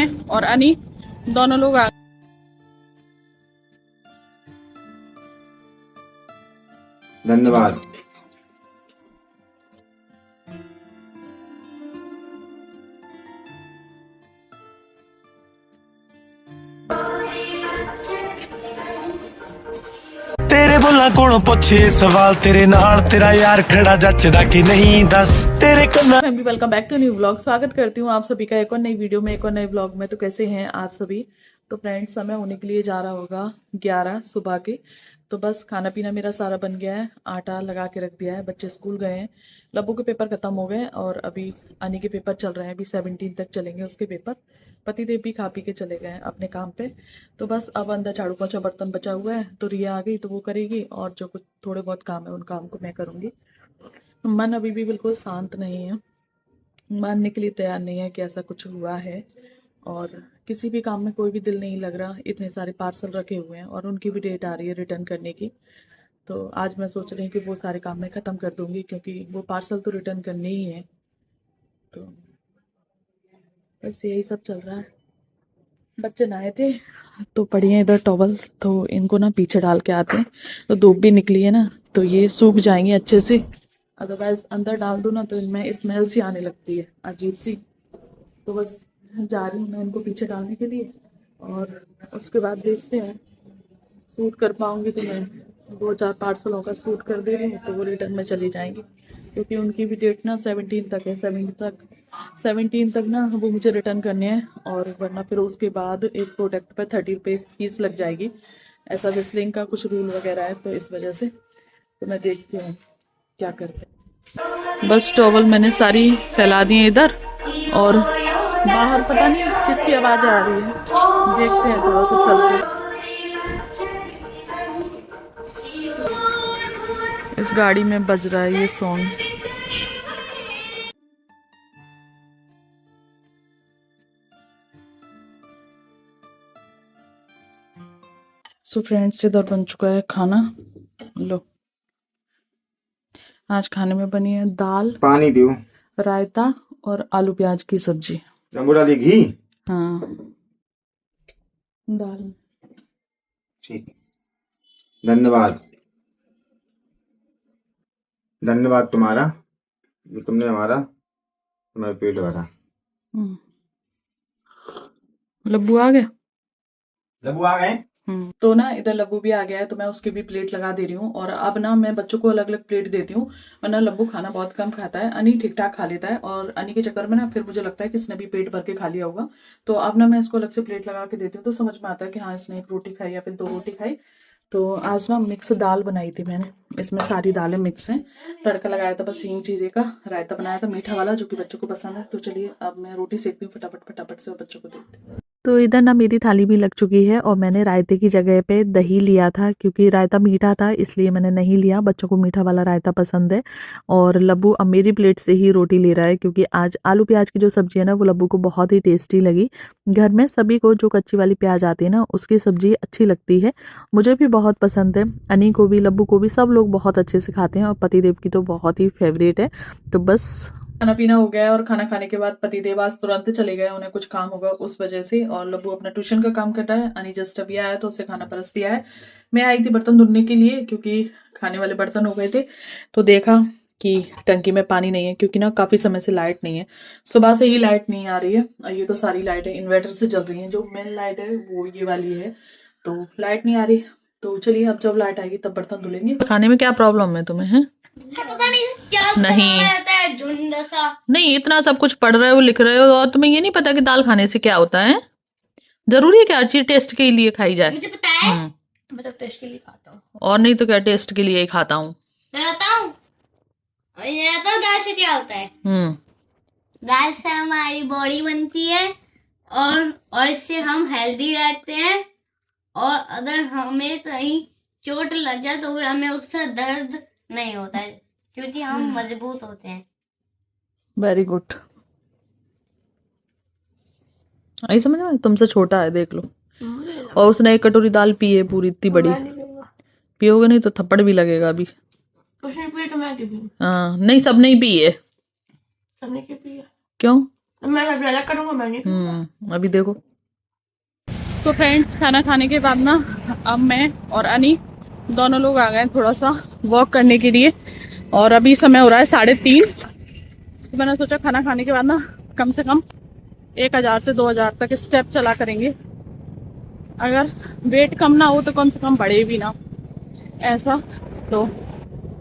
मैं और अनी दोनों लोग आ धन्यवाद। तेरे बोला कोलों पूछे सवाल तेरे नाल तेरा यार खड़ा जचदा कि नहीं दस तेरे कन्ना। Family welcome back to new vlog. स्वागत करती हूँ आप सभी का एक और नई वीडियो में, एक और नए व्लॉग में। तो कैसे हैं आप सभी? तो फ्रेंड्स, समय होने के लिए जा रहा होगा 11 सुबह के। तो बस खाना पीना मेरा सारा बन गया है, आटा लगा के रख दिया है। बच्चे स्कूल गए हैं, लब्बू के पेपर ख़त्म हो गए और अभी अनी के पेपर चल रहे हैं। अभी 17 तक चलेंगे उसके पेपर। पतिदेव भी खा पी के चले गए हैं अपने काम पे। तो बस अब अंदर झाड़ू पोछा बर्तन बचा हुआ है, तो रिया आ गई तो वो करेगी, और जो कुछ थोड़े बहुत काम है उन काम को मैं करूँगी। मन अभी भी बिल्कुल शांत नहीं है, मानने के लिए तैयार नहीं है कि ऐसा कुछ हुआ है, और किसी भी काम में कोई भी दिल नहीं लग रहा। इतने सारे पार्सल रखे हुए हैं और उनकी भी डेट आ रही है रिटर्न करने की। तो आज मैं सोच रही हूँ कि वो सारे काम मैं ख़त्म कर दूँगी, क्योंकि वो पार्सल तो रिटर्न करने ही है। तो बस यही सब चल रहा है। बच्चे नहाए थे तो पड़ी हैं इधर टॉवल, तो इनको ना पीछे डाल के आते हैं। तो धूप भी निकली है ना, तो ये सूख जाएंगे अच्छे से। अदरवाइज अंदर डाल दूँ ना तो इनमें स्मेल सी आने लगती है अजीब सी। तो बस जा रही हूँ मैं इनको पीछे डालने के लिए, और उसके बाद देखते हैं सूट कर पाऊँगी तो मैं 2-4 पार्सलों का सूट कर दे रही हूँ, तो वो रिटर्न में चली जाएंगी। क्योंकि उनकी भी डेट ना 17 तक है, 17 तक ना वो मुझे रिटर्न करने हैं। और वरना फिर उसके बाद एक प्रोडक्ट पर 30 रुपये फीस लग जाएगी। ऐसा विस्लिंग का कुछ रूल वगैरह है, तो इस वजह से तो मैं देखती हूँ क्या करते हैं। बस टॉवल मैंने सारी फैला दी है इधर, और बाहर पता नहीं किसकी आवाज़ आ रही है, देखते हैं थोड़ा सा चल के। इस गाड़ी में बज रहा है ये सॉन्ग। सो फ्रेंड्स, इधर बन चुका है खाना। लो, आज खाने में बनी है दाल, पानी दियो। रायता और आलू प्याज की सब्जी। रंगोला दी घी। हाँ, दाल। ठीक, धन्यवाद। धन्यवाद तुम्हारा, जो तुमने हमारा पेट भरा। लब्बू आ गया। लबू आ गए। तो ना इधर लब्बू भी आ गया है, तो मैं उसकी भी प्लेट लगा दे रही हूँ। और अब ना मैं बच्चों को अलग अलग प्लेट देती हूँ, वरना लब्बू खाना बहुत कम खाता है। अनी ठीक ठाक खा लेता है, और अनी के चक्कर में ना फिर मुझे लगता है कि इसने भी पेट भर के खा लिया होगा। तो अब ना मैं इसको अलग से प्लेट लगा के देती हूँ, तो समझ में आता है कि हाँ इसने एक रोटी खाई या फिर 2 रोटी खाई। तो आज ना मिक्स दाल बनाई थी मैंने, इसमें सारी दालें मिक्स हैं। तड़का लगाया था बस हींग जीरे का, रायता बनाया था मीठा वाला जो कि बच्चों को पसंद है। तो चलिए अब मैं रोटी सेकती हूँ फटाफट फटाफट से, और बच्चों को देती हूँ। तो इधर ना मेरी थाली भी लग चुकी है, और मैंने रायते की जगह पे दही लिया था, क्योंकि रायता मीठा था इसलिए मैंने नहीं लिया। बच्चों को मीठा वाला रायता पसंद है। और लब्बू अब मेरी प्लेट से ही रोटी ले रहा है, क्योंकि आज आलू प्याज की जो सब्जी है ना वो लब्बू को बहुत ही टेस्टी लगी। घर में सभी को जो कच्ची वाली प्याज आती है ना उसकी सब्जी अच्छी लगती है, मुझे भी बहुत पसंद है, अनी को भी लब्बू को भी, सब लोग बहुत अच्छे से खाते हैं। और पतिदेव की तो बहुत ही फेवरेट है। तो बस खाना पीना हो गया है, और खाना खाने के बाद पतिदेव आज तुरंत चले गए, उन्हें कुछ काम होगा उस वजह से। और लब्बू अपना ट्यूशन का काम कर रहा है। अनी जस्ट अभी आया तो उसे खाना परस दिया है। मैं आई थी बर्तन धुलने के लिए, क्योंकि खाने वाले बर्तन हो गए थे। तो देखा कि टंकी में पानी नहीं है, क्योंकि ना काफ़ी समय से लाइट नहीं है, सुबह से ही लाइट नहीं आ रही है। और ये तो सारी लाइटें इन्वर्टर से चल रही हैं, जो मेन लाइट है वो ये वाली है। तो लाइट नहीं आ रही, तो चलिए अब जब लाइट आएगी तब बर्तन धुलेंगे। खाने में क्या प्रॉब्लम है तुम्हें? है पता नहीं क्या नहीं रहता है, झुंड सा। नहीं, इतना सब कुछ पढ़ रहे हो लिख रहे हो, और तुम्हें ये नहीं पता कि दाल खाने से क्या होता है? जरूरी है कि हर चीज टेस्ट के लिए खाई जाए? मुझे पता है, मैं तो टेस्ट के लिए खाता हूँ। और नहीं तो क्या, टेस्ट के लिए ही खाता हूँ। मैं बताऊँ, ये तो दाल से क्या होता है। दाल से हमारी बॉडी बनती है, और इससे हम हेल्दी रहते हैं। और अगर हमें कहीं चोट लग जाए तो फिर हमें उससे दर्द नहीं होता है, क्योंकि हम मजबूत होते हैं। Very good. आई समझ में, तुमसे छोटा है देख लो। और उसने एक कटोरी दाल पी है पूरी इतनी बड़ी। पियोगे नहीं तो थप्पड़ भी लगेगा अभी। उसने पी तो मैं क्यों पी? हाँ नहीं, सब नहीं पी है। सबने क्यों पिया? क्यों? मैं सबसे अलग करूँगा मैंने। अभी देखो। तो फ्रेंड्स खाना खाने के बाद ना अब मैं और अनी दोनों लोग आ गए थोड़ा सा वॉक करने के लिए, और अभी समय हो रहा है 3:30। तो मैंने सोचा खाना खाने के बाद ना कम से कम 1000 से 2000 तक स्टेप चला करेंगे। अगर वेट कम ना हो तो कम से कम बढ़े भी ना, ऐसा। तो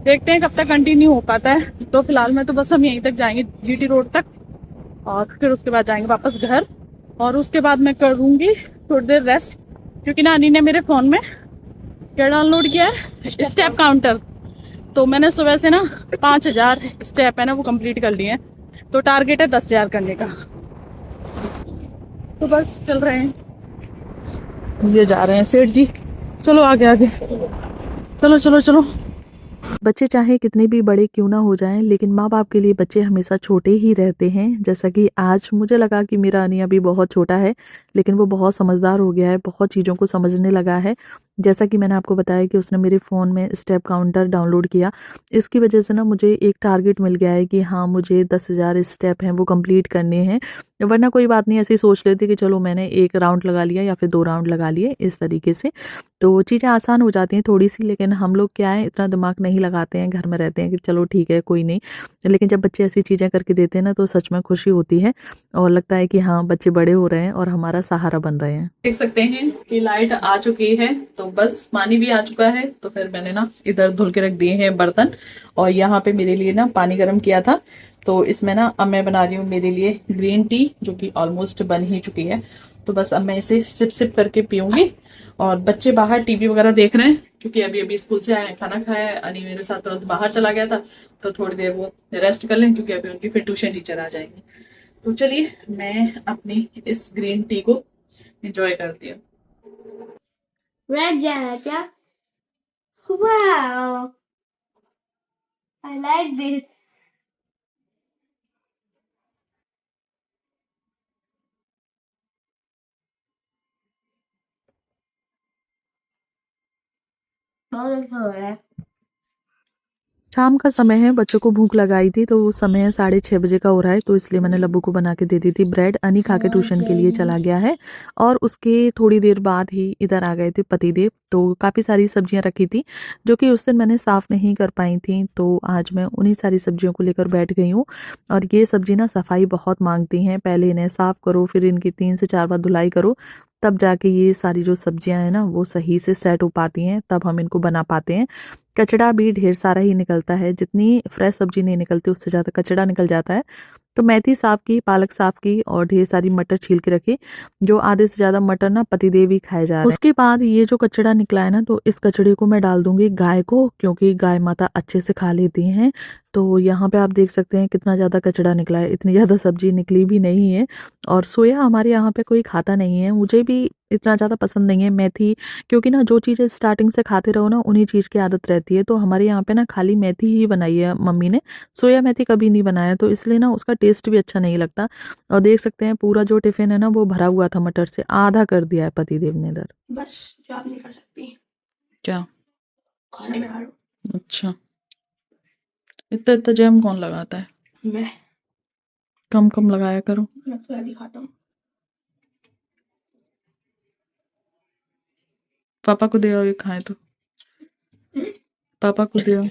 देखते हैं कब तक कंटिन्यू हो पाता है। तो फिलहाल में तो बस हम यहीं तक जाएंगे, जीटी रोड तक, और फिर उसके बाद जाएंगे वापस घर। और उसके बाद मैं करूँगी थोड़ी देर रेस्ट, क्योंकि ना अनी ने मेरे फ़ोन में क्या डाउनलोड किया है, स्टेप काउंटर। तो मैंने सुबह से ना 5000 स्टेप है ना वो कंप्लीट कर लिए हैं। तो टारगेट है 10,000 करने का। तो बस चल रहे हैं, ये जा रहे हैं सेठ जी। चलो आगे आगे, चलो चलो चलो। बच्चे चाहे कितने भी बड़े क्यों ना हो जाएं, लेकिन माँ बाप के लिए बच्चे हमेशा छोटे ही रहते हैं। जैसा कि आज मुझे लगा कि मेरा अनी अभी बहुत छोटा है, लेकिन वो बहुत समझदार हो गया है, बहुत चीज़ों को समझने लगा है। जैसा कि मैंने आपको बताया कि उसने मेरे फ़ोन में स्टेप काउंटर डाउनलोड किया। इसकी वजह से ना मुझे एक टारगेट मिल गया है कि हाँ, मुझे 10,000 स्टेप हैं वो कंप्लीट करने हैं। वरना कोई बात नहीं, ऐसे ही सोच लेती कि चलो मैंने 1 राउंड लगा लिया या फिर 2 राउंड लगा लिए, इस तरीके से तो चीज़ें आसान हो जाती हैं थोड़ी सी। लेकिन हम लोग क्या है, इतना दिमाग नहीं लगाते हैं, घर में रहते हैं कि चलो ठीक है कोई नहीं। लेकिन जब बच्चे ऐसी चीज़ें करके देते हैं ना तो सच में खुशी होती है, और लगता है कि हाँ बच्चे बड़े हो रहे हैं और हमारा सहारा बन रहे हैं। देख सकते हैं कि लाइट आ चुकी है, तो बस पानी भी आ चुका है। तो फिर मैंने ना इधर धुल के रख दिए हैं बर्तन, और यहाँ पे मेरे लिए ना पानी गर्म किया था। तो इसमें ना अब मैं बना रही हूँ मेरे लिए ग्रीन टी, जो कि ऑलमोस्ट बन ही चुकी है। तो बस अब मैं इसे सिप सिप करके पीऊंगी। और बच्चे बाहर टीवी वगैरह देख रहे हैं, क्योंकि अभी अभी स्कूल से आए, खाना खाया है। अनी मेरे साथ तुरंत बाहर चला गया था, तो थोड़ी देर वो रेस्ट कर लें, क्योंकि अभी उनकी फिर ट्यूशन टीचर आ जाएंगे। तो चलिए मैं अपनी इस ग्रीन टी को एंजॉय करती हूँ। रेड जाना क्या? Wow, I like this. बहुत अच्छा हो रहा है। शाम का समय है, बच्चों को भूख लगाई थी, तो वो समय 6:30 बजे का हो रहा है। तो इसलिए मैंने लब्बू को बना के दे दी थी ब्रेड। अनी खा के ट्यूशन के लिए चला गया है, और उसके थोड़ी देर बाद ही इधर आ गए थे पतिदेव। तो काफ़ी सारी सब्जियां रखी थी, जो कि उस दिन मैंने साफ़ नहीं कर पाई थी। तो आज मैं उन्हीं सारी सब्जियों को लेकर बैठ गई हूँ। और ये सब्जी ना सफाई बहुत मांगती हैं, पहले इन्हें साफ़ करो, फिर इनकी 3 से 4 बार धुलाई करो, तब जाके ये सारी जो सब्जियां हैं ना वो सही से सेट हो पाती हैं, तब हम इनको बना पाते हैं। कचड़ा भी ढेर सारा ही निकलता है, जितनी फ्रेश सब्जी नहीं निकलती उससे ज़्यादा कचड़ा निकल जाता है। तो मेथी साफ़ की, पालक साफ़ की, और ढेर सारी मटर छील के रखी, जो आधे से ज़्यादा मटर ना पतिदेव ही खाए जा रहे हैं। उसके बाद ये जो कचड़ा निकला है ना, तो इस कचड़े को मैं डाल दूंगी गाय को, क्योंकि गाय माता अच्छे से खा लेती हैं। तो यहाँ पे आप देख सकते हैं कितना ज़्यादा कचड़ा निकला है, इतनी ज़्यादा सब्जी निकली भी नहीं है। और सोया हमारे यहाँ पे कोई खाता नहीं है, मुझे भी इतना ज़्यादा पसंद नहीं है मेथी, क्योंकि ना जो चीज़ें स्टार्टिंग से खाते रहो ना उन्हीं चीज़ की आदत रहती है। तो हमारे यहाँ पे ना खाली मेथी ही बनाई है मम्मी ने, सोया मेथी कभी नहीं बनाया, तो इसलिए ना उसका टेस्ट भी अच्छा नहीं लगता। और देख सकते हैं पूरा जो टिफिन है ना वो भरा हुआ था मटर से, आधा कर दिया है पतिदेव ने इधर। बस जो आप नहीं कर सकती, क्या खाना में हारो। अच्छा, इतना इतना जैम कौन लगाता है? मैं कम कम लगाया करो। तो ऐसे खाता हूँ। पापा को दे आओ, ये खाए तो पापा को दे आओ।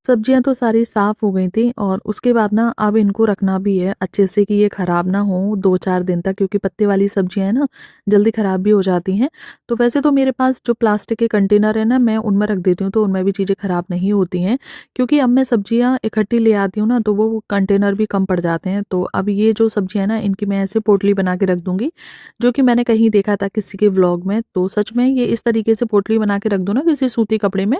सब्जियां तो सारी साफ हो गई थी, और उसके बाद ना अब इनको रखना भी है अच्छे से कि ये ख़राब ना हो 2-4 दिन तक, क्योंकि पत्ते वाली सब्जियां हैं ना जल्दी ख़राब भी हो जाती हैं। तो वैसे तो मेरे पास जो प्लास्टिक के कंटेनर है ना, मैं उनमें रख देती हूँ, तो उनमें भी चीज़ें ख़राब नहीं होती हैं। क्योंकि अब मैं सब्जियाँ इकट्ठी ले आती हूँ ना, तो वो कंटेनर भी कम पड़ जाते हैं। तो अब ये जो सब्जियाँ ना, इनकी मैं ऐसे पोटली बना के रख दूँगी, जो कि मैंने कहीं देखा था किसी के व्लॉग में। तो सच में ये इस तरीके से पोटली बना के रख दो ना किसी सूती कपड़े में,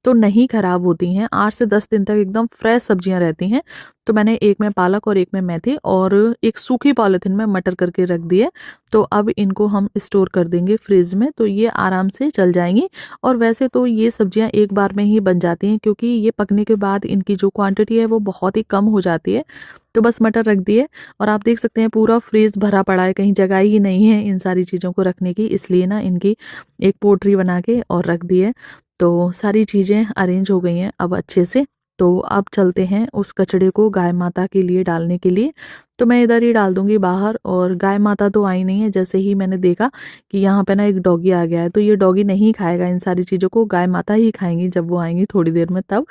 तो नहीं खराब होती हैं। 8 से 10 दिन तक एकदम फ्रेश सब्जियां रहती हैं। तो मैंने एक में पालक और एक में मेथी और एक सूखी पॉलिथीन में मटर करके रख दिए। तो अब इनको हम स्टोर कर देंगे फ्रिज में, तो ये आराम से चल जाएंगी। और वैसे तो ये सब्जियां एक बार में ही बन जाती हैं, क्योंकि ये पकने के बाद इनकी जो क्वांटिटी है वो बहुत ही कम हो जाती है। तो बस मटर रख दिए, और आप देख सकते हैं पूरा फ्रिज भरा पड़ा है, कहीं जगह ही नहीं है इन सारी चीज़ों को रखने की, इसलिए ना इनकी एक पोटली बना के और रख दी है। तो सारी चीज़ें अरेंज हो गई हैं अब अच्छे से। तो अब चलते हैं उस कचड़े को गाय माता के लिए डालने के लिए। तो मैं इधर ही डाल दूंगी बाहर। और गाय माता तो आई नहीं है, जैसे ही मैंने देखा कि यहाँ पे ना एक डॉगी आ गया है, तो ये डॉगी नहीं खाएगा इन सारी चीज़ों को, गाय माता ही खाएंगी जब वो आएंगी थोड़ी देर में तब।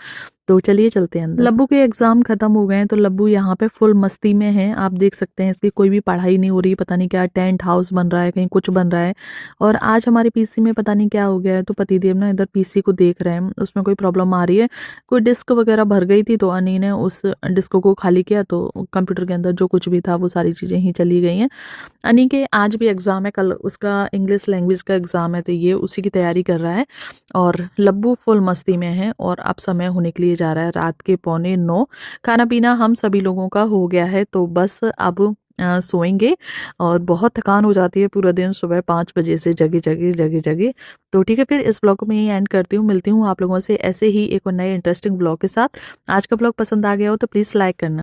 तो चलिए चलते हैं अंदर। लब्बू के एग्जाम खत्म हो गए हैं, तो लब्बू यहाँ पे फुल मस्ती में है। आप देख सकते हैं इसकी कोई भी पढ़ाई नहीं हो रही, पता नहीं क्या टेंट हाउस बन रहा है, कहीं कुछ बन रहा है। और आज हमारे पीसी में पता नहीं क्या हो गया है, तो पतिदेव ना इधर पीसी को देख रहे हैं, उसमें कोई प्रॉब्लम आ रही है। कोई डिस्क वगैरह भर गई थी, तो अनी ने उस डिस्क को खाली किया, तो कंप्यूटर के अंदर जो कुछ भी था वो सारी चीज़ें ही चली गई हैं। अनी के आज भी एग्ज़ाम है, कल उसका इंग्लिश लैंग्वेज का एग्ज़ाम है, तो ये उसी की तैयारी कर रहा है। और लब्बू फुल मस्ती में है। और अब समय होने के लिए जा रहा है रात के 8:45। खाना पीना हम सभी लोगों का हो गया है, तो बस अब सोएंगे। और बहुत थकान हो जाती है पूरा दिन, सुबह 5 बजे से जगी। तो ठीक है, फिर इस ब्लॉग को मैं यही एंड करती हूँ। मिलती हूँ आप लोगों से ऐसे ही एक और नए इंटरेस्टिंग ब्लॉग के साथ। आज का ब्लॉग पसंद आ गया हो तो प्लीज़ लाइक करना।